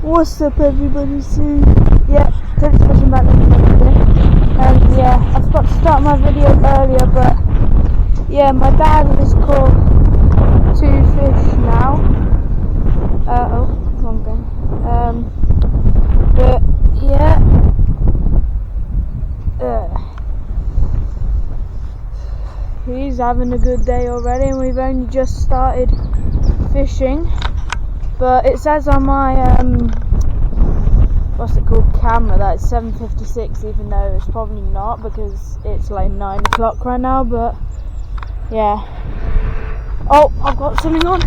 What's up everybody, soon? Yeah, thanks for watching back and yeah, I forgot to start my video earlier, but yeah, my dad has caught 2 fish now. Oh, wrong thing. But yeah, he's having a good day already, and we've only just started fishing. But it says on my what's it called, camera, that it's 7:56, even though it's probably not because it's like 9 o'clock right now. But yeah. Oh, I've got something on.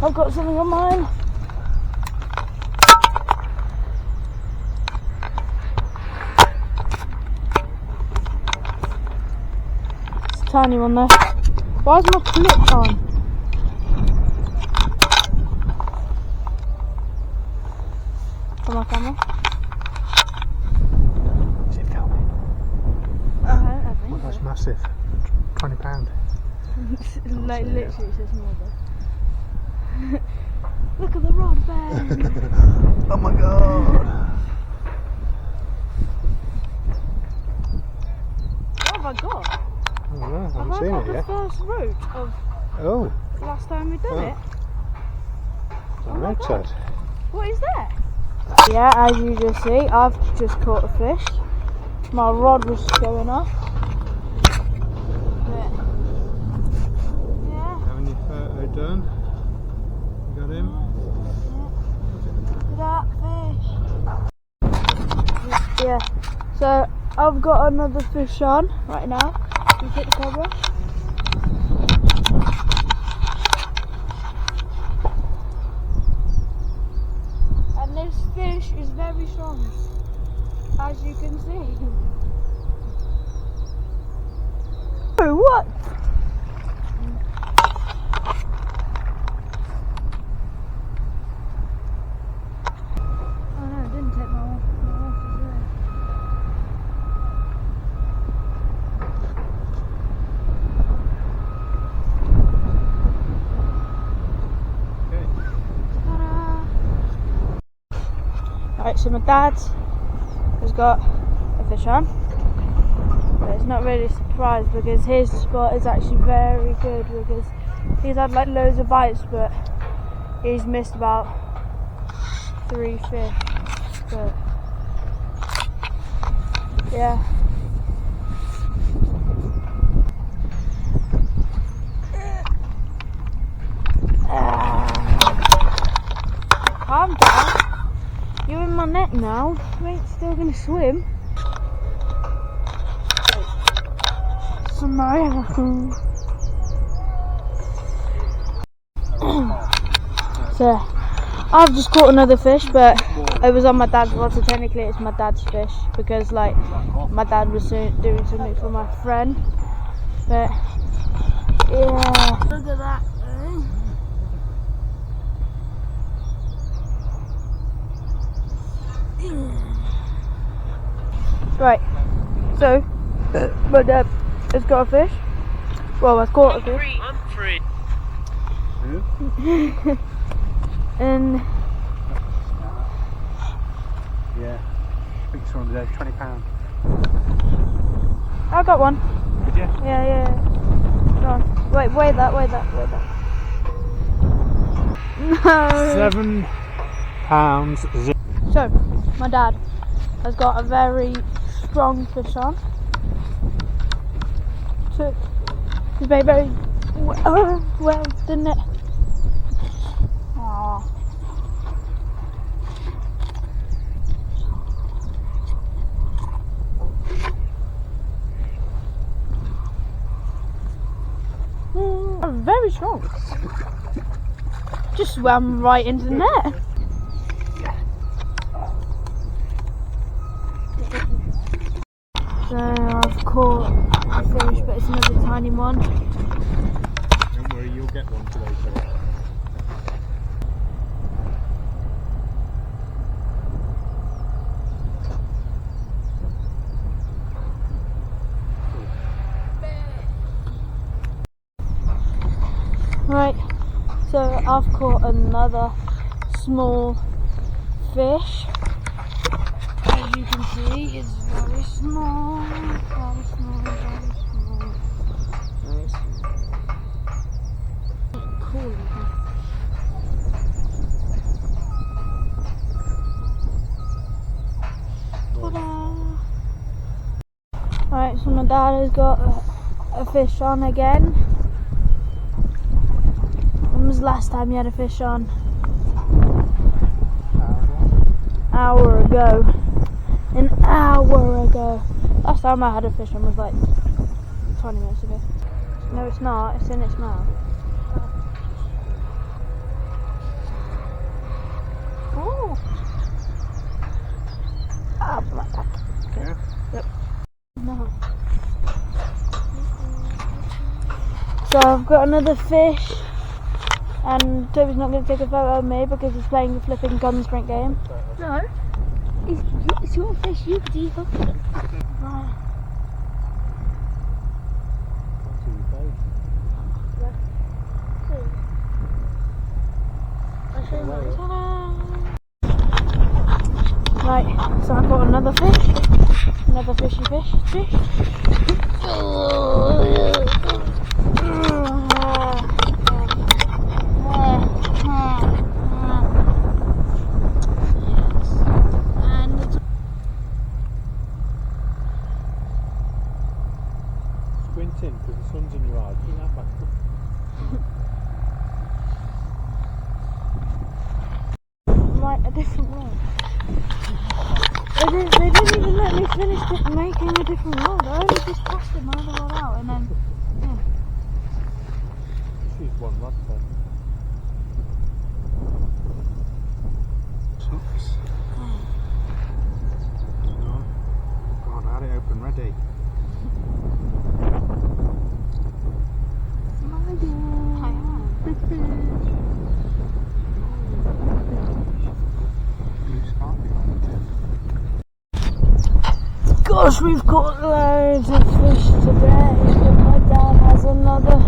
I've got something on mine. It's a tiny one there. Why is my clip on? On my camera. Is it filming? I think Well, that's massive. £20. Like literally it's just more big. Look at the rod, babe. Oh my god. What have I got? I don't know, I Have haven't I seen got it the yet. first roach of Oh, last time we done it? it's a Oh my red God. head. What is that? Yeah, as you just see, I've just caught a fish. My rod was going off. But, yeah. Having your photo done. You got him? Look at that fish. Yeah, so I've got another fish on right now. You take the camera. And this fish is very strong, as you can see. Oh, what? Oh no, I didn't take my water there. Right, so my dad has got a fish on, but it's not really a surprise because his spot is actually very good, because he's had like loads of bites, but he's missed about 3 fish. But yeah. Calm down. You're in my net now. You ain't still gonna swim. So, I've just caught another fish, but it was on my dad's rod, so technically it's my dad's fish because, like, my dad was doing something for my friend. But yeah, look at that. Right, so my dad has got a fish. Well, I've caught a fish. I'm free. And Yeah. Big one today, £20. I got one. Did you? Yeah. Go on. Wait, weigh that. No. £7. So, my dad has got a very strong fish on. So, he's very, very well, didn't it? Aww. Very strong. Just swam right into the net. So I've caught a fish, but it's another tiny one. Don't worry, you'll get one today, Philip. Right, so So I've caught another small fish. As you can see, it's very small, very small, very small, very small. Cool. Alright, so my dad has got a fish on again. When was the last time you had a fish on? Hour ago. An hour ago. Last time I had a fish on was like 20 minutes ago. No, it's not. It's in its mouth. Oh! Ah, my back. Okay. Yep. No. So I've got another fish, and Toby's not going to take a photo of me because he's playing the flipping gun sprint game. No, it's your fish, you could eat it. Right, so I caught another fish. Another fishy fish. Squinting because the sun's in your eyes. Bring that back. Right, a different rod. They didn't even let me finish making a different rod. I only just tested my other rod out and then, yeah. Just use one rod then. Hooks. God, I had it open ready. Gosh, we've caught loads of fish today, but my dad has another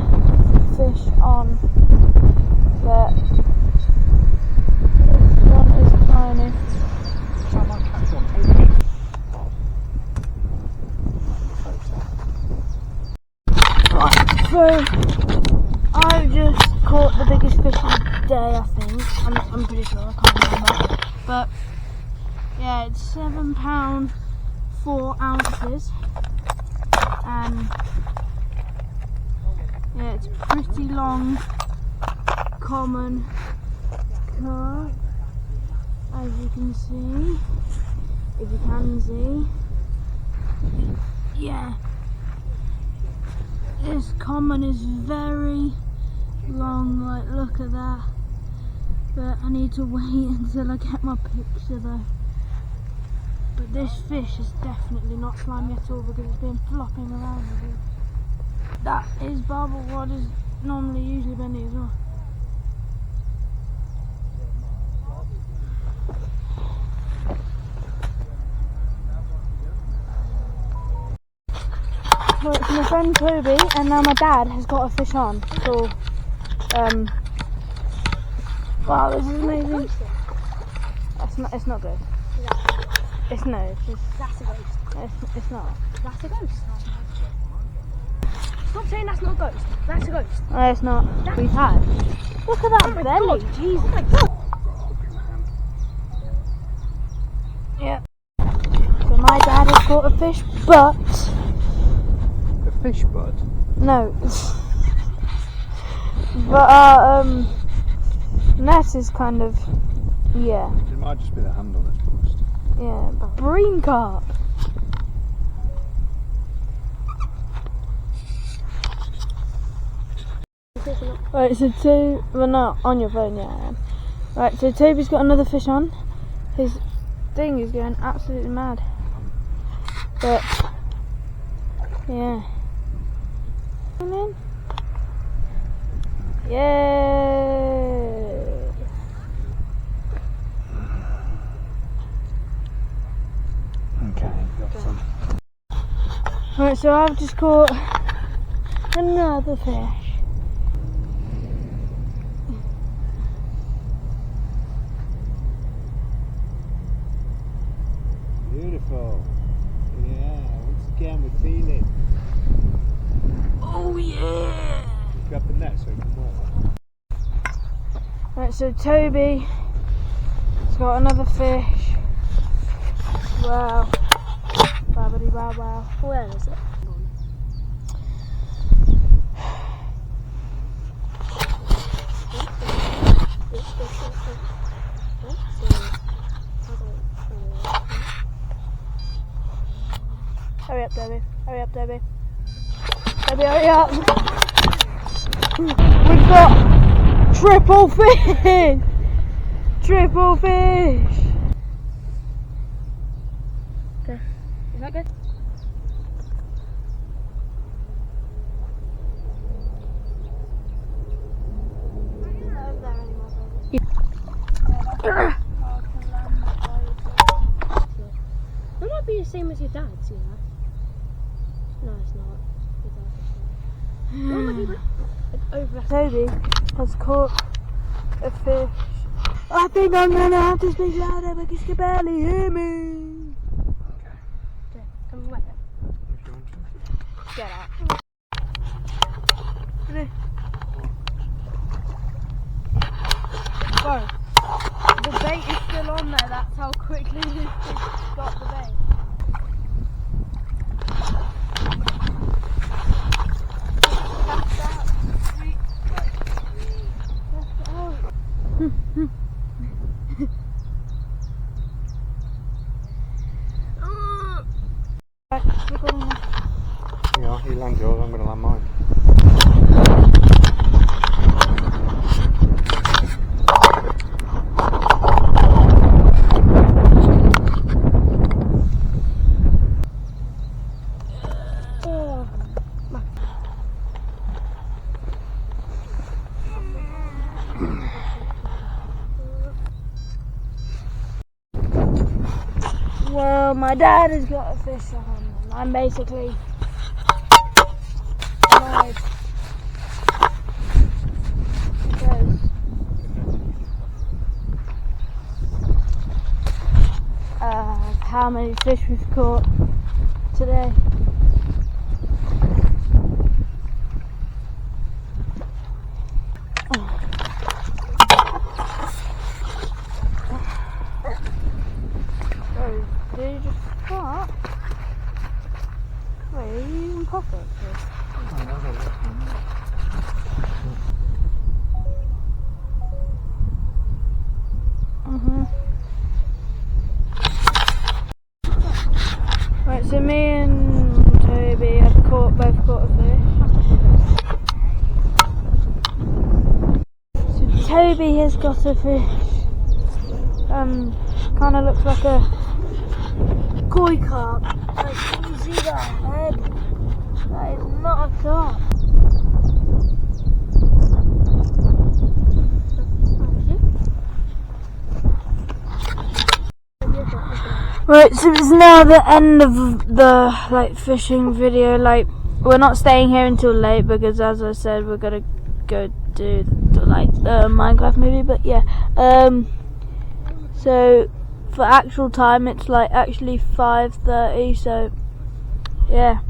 fish on, but this one is tiny. Right, so I've just caught the biggest fish of the day, I think. I'm pretty sure, I can't remember. But yeah, it's £7. 4 ounces, and yeah, it's pretty long, common carp, as you can see, if you can see. Yeah, this common is very long, like look at that, but I need to wait until I get my picture though. But this fish is definitely not slimy at all because it's been flopping around. That is barbel rod is normally usually bendy as well. Well, it's my friend Toby, and now my dad has got a fish on. So, wow, this is amazing. It's not good. It's no, it's just... That's a ghost. It's not. That's a ghost. Stop saying that's not a ghost. That's a ghost. No, it's not. We've had. Look at that belly. Jesus. Oh my God. Yeah. So my dad has caught a fish, but... A fish bud? No. But our net is kind of... Yeah. It might just be the handle that's lost. Yeah, but green carp. Right, so well, not on your phone, yeah. Right, so Toby's got another fish on. His thing is going absolutely mad. But yeah. Come in. Yay! Okay, got some. Right, so I've just caught another fish. beautiful. Yeah, once again we're feeling. Oh yeah! Grab the net so we can walk. Right, so Toby has got another fish. Wow. Babbity bow wow. Where is it? Hurry up, Debbie. Hurry up, Debbie. Debbie, hurry up. We've got triple fish. Triple fish. Okay. Is that good? That might be the same as your dad's, you know. No, it's not. Your dad's not. Over. Toby has caught a fish. I think I'm gonna have to speak louder because you can barely hear me. Okay, come wet it. If you want to. Get out. Ready? Go. The bait is still on there, that's how quickly this fish got the bait. Cast out. Cast out. Right, we're going now. Yeah, you land yours, I'm going to land mine. Well, my dad has got a fish on and I'm basically annoyed because of how many fish we've caught today. Did you just fart? Wait, are you using pockets? Right, so me and Toby have both caught a fish. So Toby has got a fish. Kind of looks like a koi carp. Like, can you see that head? That is not a carp. Right, so it's now the end of the fishing video. We're not staying here until late because, as I said, we're gonna go do the Minecraft movie. But yeah, so for actual time, it's actually 5:30. So yeah.